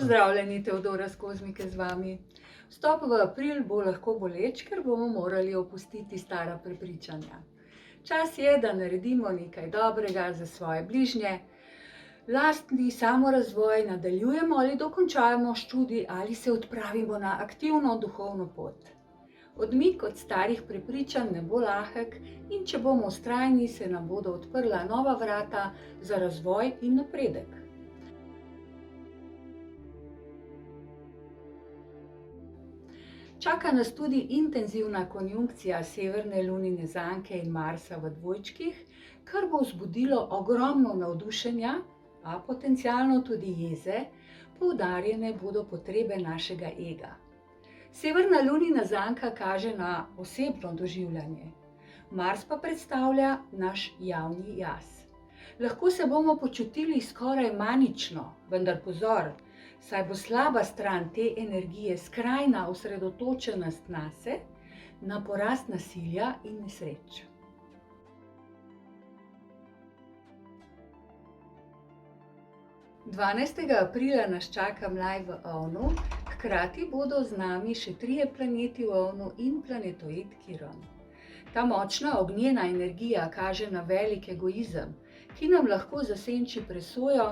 Pozdravljeni, Teodora s Kozmike z vami. Vstop v april bo lahko boleč, ker bomo morali opustiti stara prepričanja. Čas je, da naredimo nekaj dobrega za svoje bližnje, lastni samorazvoj nadaljujemo ali dokončajmo študij ali se odpravimo na aktivno duhovno pot. Odmik od starih prepričanj ne bo lahek in če bomo vztrajni, se nam bodo odprla nova vrata za razvoj in napredek. Čaka nas tudi intenzivna konjunkcija severne lunine zanke in Marsa v dvojčkih, kar bo vzbudilo ogromno navdušenja, a potencialno tudi jeze, poudarjene bodo potrebe našega ega. Severna lunina zanka kaže na osebno doživljanje, Mars pa predstavlja naš javni jaz. Lahko se bomo počutili skoraj manično, vendar pozor, saj bo slaba stran te energije skrajna osredotočenost nase, na porast nasilja in nesreč. Dvanajstega aprila nas čaka mlaj v ovnu, hkrati bodo z nami še 3 planeti v ovnu in planetoid Kiron. Ta močna ognjena energija kaže na velik egoizem, ki nam lahko zasenči presojo,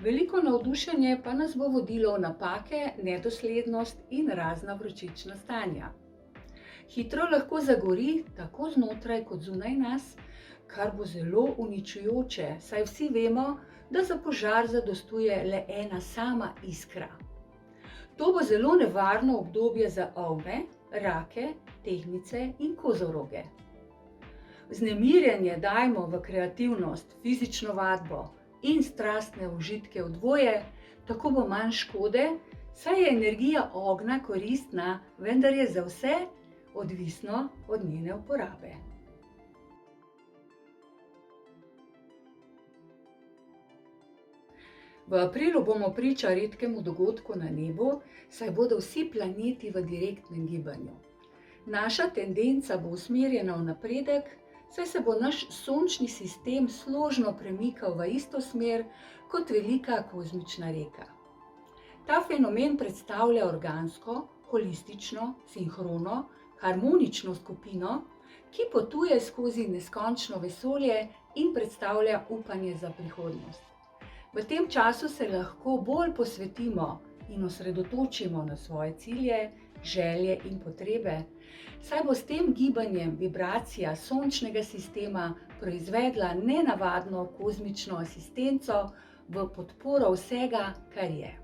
veliko navdušenje pa nas bo vodilo v napake, nedoslednost in razna vročična stanja. Hitro lahko zagori tako znotraj kot zunaj nas, kar bo zelo uničujoče, saj vsi vemo, da za požar zadostuje le ena sama iskra. To bo zelo nevarno obdobje za ovne, rake, tehtnice in kozoroge. Vznemirjenje dajmo v kreativnost, fizično vadbo in strastne užitke v dvoje, tako bo manj škode, saj je energija ognja koristna, vendar je za vse odvisno od njene uporabe. V aprilu bomo priča redkemu dogodku na nebu, saj bodo vsi planeti v direktnem gibanju. Naša tendenca bo usmerjena v napredek, saj se bo naš sončni sistem složno premikal v isto smer kot velika kozmična reka. Ta fenomen predstavlja organsko, holistično, sinhrono, harmonično skupino, ki potuje skozi neskončno vesolje in predstavlja upanje za prihodnost. V tem času se lahko bolj posvetimo in osredotočimo na svoje cilje, želje in potrebe, saj bo s tem gibanjem vibracija sončnega sistema proizvedla nenavadno kozmično asistenco v podporo vsega, kar je.